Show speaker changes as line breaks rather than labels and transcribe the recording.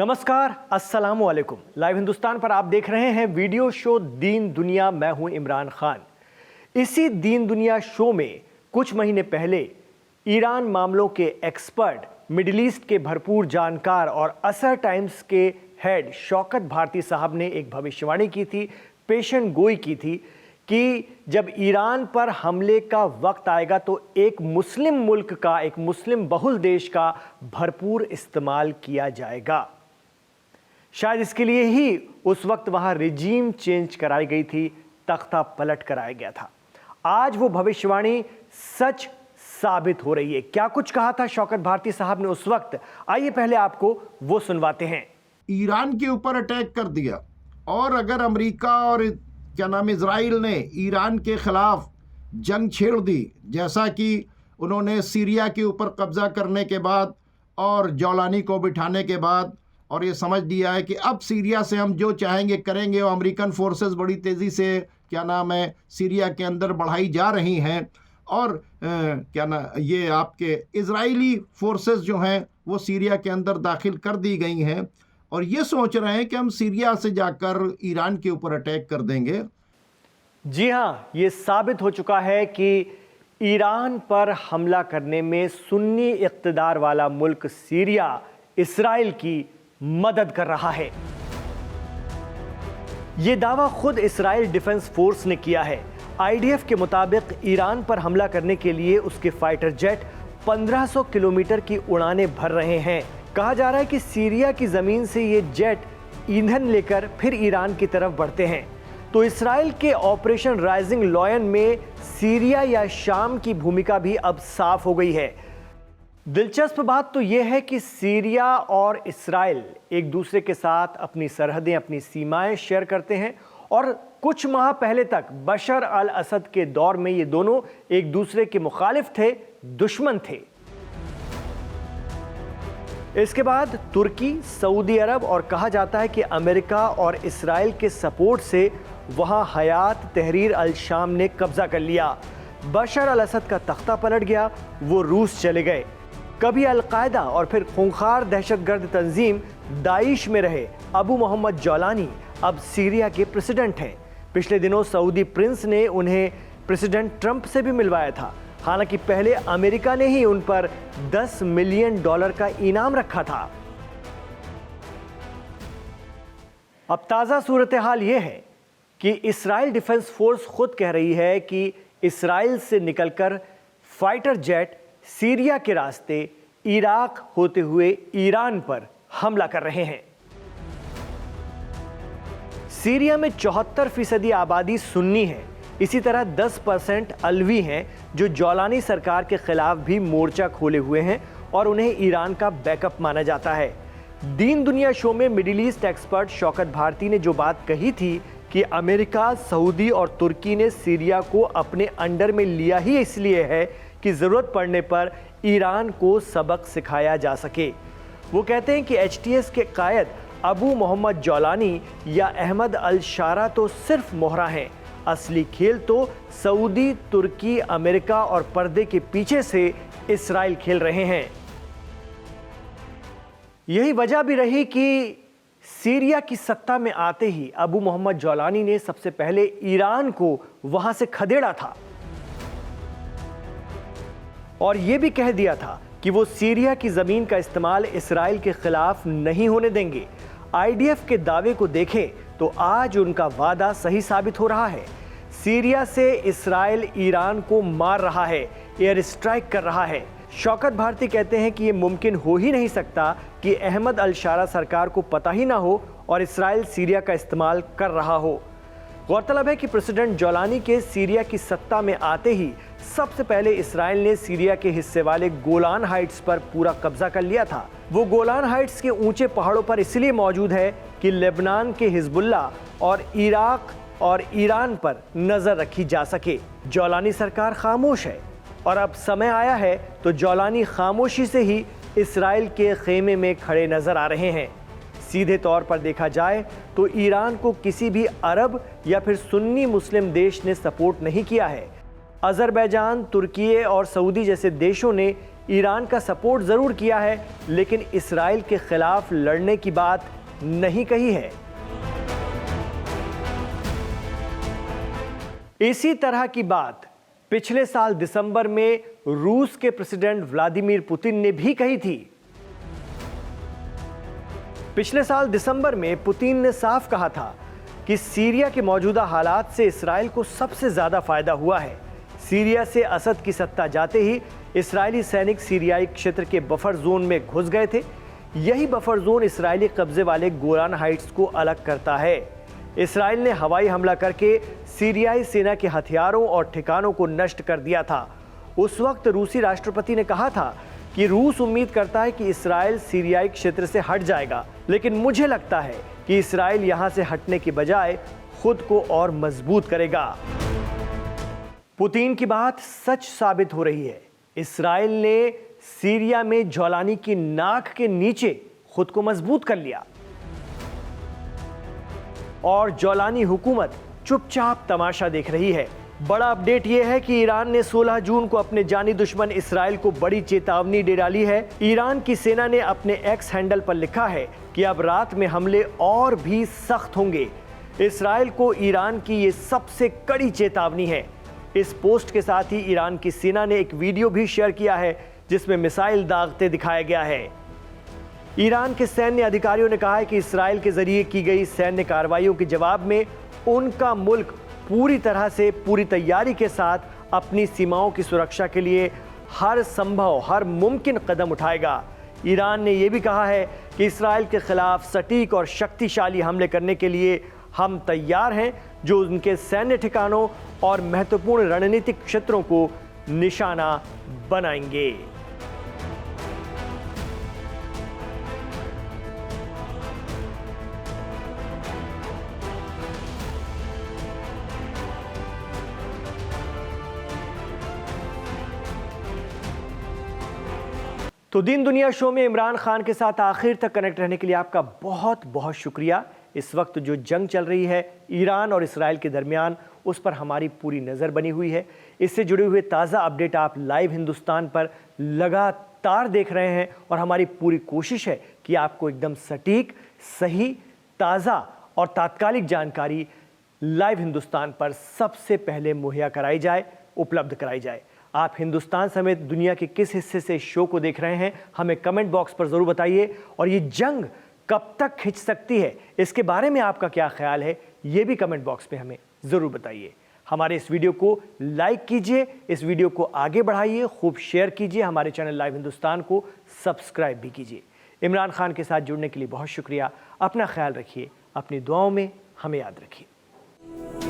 नमस्कार, अस्सलाम वालेकुम। लाइव हिंदुस्तान पर आप देख रहे हैं वीडियो शो दीन दुनिया। मैं हूं इमरान खान। इसी दीन दुनिया शो में कुछ महीने पहले ईरान मामलों के एक्सपर्ट, मिडिल ईस्ट के भरपूर जानकार और असर टाइम्स के हेड शौकत भारती साहब ने एक भविष्यवाणी की थी, पेशन गोई की थी कि जब ईरान पर हमले का वक्त आएगा तो एक मुस्लिम मुल्क का, एक मुस्लिम बहुल देश का भरपूर इस्तेमाल किया जाएगा। शायद इसके लिए ही उस वक्त वहां रिजीम चेंज कराई गई थी, तख्ता पलट कराया गया था। आज वो भविष्यवाणी सच साबित हो रही है। क्या कुछ कहा था शौकत भारती साहब ने उस वक्त, आइए पहले आपको वो सुनवाते हैं।
ईरान के ऊपर अटैक कर दिया और अगर अमेरिका और इजराइल ने ईरान के खिलाफ जंग छेड़ दी, जैसा कि उन्होंने सीरिया के ऊपर कब्जा करने के बाद और जौलानी को बिठाने के बाद, और ये समझ लिया है कि अब सीरिया से हम जो चाहेंगे करेंगे, और अमेरिकन फोर्सेस बड़ी तेज़ी से सीरिया के अंदर बढ़ाई जा रही हैं, और ये आपके इजरायली फोर्सेस जो हैं वो सीरिया के अंदर दाखिल कर दी गई हैं और ये सोच रहे हैं कि हम सीरिया से जाकर ईरान के ऊपर अटैक कर देंगे।
जी हाँ, ये साबित हो चुका है कि ईरान पर हमला करने में सुन्नी इक़्तिदार वाला मुल्क सीरिया इस्राइल की मदद कर रहा है। ये दावा खुद इस्राइल डिफेंस फोर्स ने किया है। आईडीएफ के मुताबिक ईरान पर हमला करने के लिए उसके फाइटर जेट 1500 किलोमीटर की उड़ानें भर रहे हैं। कहा जा रहा है कि सीरिया की जमीन से ये जेट ईंधन लेकर फिर ईरान की तरफ बढ़ते हैं। तो इस्राइल के ऑपरेशन राइजिंग लॉयन में सीरिया या शाम की भूमिका भी अब साफ हो गई है। दिलचस्प बात तो यह है कि सीरिया और इस्राइल एक दूसरे के साथ अपनी सरहदें, अपनी सीमाएं शेयर करते हैं और कुछ माह पहले तक बशर अल असद के दौर में ये दोनों एक दूसरे के मुखालिफ थे, दुश्मन थे। इसके बाद तुर्की, सऊदी अरब और कहा जाता है कि अमेरिका और इस्राइल के सपोर्ट से वहां हयात तहरीर अल शाम ने कब्जा कर लिया। बशर अल असद का तख्ता पलट गया, वो रूस चले गए। कभी अलकायदा और फिर खूंखार दहशतगर्द तंजीम दाइश में रहे अबू मोहम्मद जौलानी अब सीरिया के प्रेसिडेंट हैं। पिछले दिनों सऊदी प्रिंस ने उन्हें प्रेसिडेंट ट्रंप से भी मिलवाया था। हालांकि पहले अमेरिका ने ही उन पर $10 मिलियन का इनाम रखा था। अब ताज़ा सूरत हाल यह है कि इस्राइल डिफेंस फोर्स खुद कह रही है कि इस्राइल से निकलकर फाइटर जेट सीरिया के रास्ते इराक होते हुए ईरान पर हमला कर रहे हैं। सीरिया में 74% आबादी सुन्नी है। इसी तरह 10% अलवी हैं जो जौलानी सरकार के खिलाफ भी मोर्चा खोले हुए हैं और उन्हें ईरान का बैकअप माना जाता है। दीन दुनिया शो में middle east expert Shaukat Bharti ने जो बात कही थी कि अमेरिका, सऊदी और तुर्की ने सीरिया को अपने अंडर में लिया ही इसलिए है कि ज़रूरत पड़ने पर ईरान को सबक सिखाया जा सके। वो कहते हैं कि एचटीएस के कायद अबू मोहम्मद जौलानी या अहमद अल शारा तो सिर्फ मोहरा हैं, असली खेल तो सऊदी, तुर्की, अमेरिका और पर्दे के पीछे से इस्राइल खेल रहे हैं। यही वजह भी रही कि सीरिया की सत्ता में आते ही अबू मोहम्मद जौलानी ने सबसे पहले ईरान को वहां से खदेड़ा था और यह भी कह दिया था कि वो सीरिया की जमीन का इस्तेमाल इस्राइल के खिलाफ नहीं होने देंगे। आईडीएफ के दावे को देखें तो आज उनका वादा सही साबित हो रहा है। सीरिया से इस्राइल ईरान को मार रहा है, एयर स्ट्राइक कर रहा है। शौकत भारती कहते हैं कि यह मुमकिन हो ही नहीं सकता कि अहमद अल शारा सरकार को पता ही ना हो और इस्राइल सीरिया का इस्तेमाल कर रहा हो। गौरतलब है कि प्रेसिडेंट जौलानी के सीरिया की सत्ता में आते ही सबसे पहले इस्राइल ने सीरिया के हिस्से वाले गोलान हाइट्स पर पूरा कब्जा कर लिया था। वो गोलान हाइट्स के ऊंचे पहाड़ों पर इसलिए मौजूद है कि लेबनान के हिजबुल्ला और इराक और ईरान पर नजर रखी जा सके। जौलानी सरकार खामोश है और अब समय आया है तो जौलानी खामोशी से ही इस्राइल के खेमे में खड़े नजर आ रहे हैं। सीधे तौर पर देखा जाए तो ईरान को किसी भी अरब या फिर सुन्नी मुस्लिम देश ने सपोर्ट नहीं किया है। अजरबैजान, तुर्की और सऊदी जैसे देशों ने ईरान का सपोर्ट जरूर किया है, लेकिन इसराइल के खिलाफ लड़ने की बात नहीं कही है। इसी तरह की बात पिछले साल दिसंबर में रूस के प्रेसिडेंट व्लादिमीर पुतिन ने भी कही थी। पिछले साल दिसंबर में पुतिन ने साफ कहा था कि सीरिया के मौजूदा हालात से इसराइल को सबसे ज्यादा फायदा हुआ है। सीरिया से असद की सत्ता जाते ही इस्राएली सैनिक सीरियाई क्षेत्र के बफर जोन में घुस गए थे। यही बफर जोन इस्राएली कब्जे वाले गोलान हाइट्स को अलग करता है। इसराइल ने हवाई हमला करके सीरियाई सेना के हथियारों और ठिकानों को नष्ट कर दिया था। उस वक्त रूसी राष्ट्रपति ने कहा था कि रूस उम्मीद करता है कि इसराइल सीरियाई क्षेत्र से हट जाएगा, लेकिन मुझे लगता है कि इसराइल यहां से हटने की बजाय खुद को और मजबूत करेगा। पुतिन की बात सच साबित हो रही है। इसराइल ने सीरिया में जौलानी की नाक के नीचे खुद को मजबूत कर लिया और जौलानी हुकूमत चुपचाप तमाशा देख रही है। बड़ा अपडेट यह है कि ईरान ने 16 जून को अपने जानी दुश्मन इसराइल को बड़ी चेतावनी दे डाली है। ईरान की सेना ने अपने एक्स हैंडल पर लिखा है कि अब रात में हमले और भी सख्त होंगे। इसराइल को ईरान की ये सबसे कड़ी चेतावनी है। इस पोस्ट के साथ ही ईरान की सेना ने एक वीडियो भी शेयर किया है जिसमें मिसाइल दागते दिखाया गया है। ईरान के सैन्य अधिकारियों ने कहा है कि इसराइल के जरिए की गई सैन्य कार्रवाइयों के जवाब में उनका मुल्क पूरी तरह से पूरी तैयारी के साथ अपनी सीमाओं की सुरक्षा के लिए हर संभव हर मुमकिन कदम उठाएगा। ईरान ने यह भी कहा है कि इसराइल के खिलाफ सटीक और शक्तिशाली हमले करने के लिए हम तैयार हैं, जो उनके सैन्य ठिकानों और महत्वपूर्ण रणनीतिक क्षेत्रों को निशाना बनाएंगे। तो दिन दुनिया शो में इमरान खान के साथ आखिर तक कनेक्ट रहने के लिए आपका बहुत बहुत शुक्रिया। इस वक्त जो जंग चल रही है ईरान और इसराइल के दरमियान, उस पर हमारी पूरी नज़र बनी हुई है। इससे जुड़े हुए ताज़ा अपडेट आप लाइव हिंदुस्तान पर लगातार देख रहे हैं और हमारी पूरी कोशिश है कि आपको एकदम सटीक, सही, ताज़ा और तात्कालिक जानकारी लाइव हिंदुस्तान पर सबसे पहले मुहैया कराई जाए, उपलब्ध कराई जाए। आप हिंदुस्तान समेत दुनिया के किस हिस्से से शो को देख रहे हैं, हमें कमेंट बॉक्स पर ज़रूर बताइए। और ये जंग कब तक खिंच सकती है, इसके बारे में आपका क्या ख्याल है, ये भी कमेंट बॉक्स में हमें ज़रूर बताइए। हमारे इस वीडियो को लाइक कीजिए, इस वीडियो को आगे बढ़ाइए, खूब शेयर कीजिए, हमारे चैनल लाइव हिंदुस्तान को सब्सक्राइब भी कीजिए। इमरान खान के साथ जुड़ने के लिए बहुत शुक्रिया। अपना ख्याल रखिए, अपनी दुआओं में हमें याद रखिए।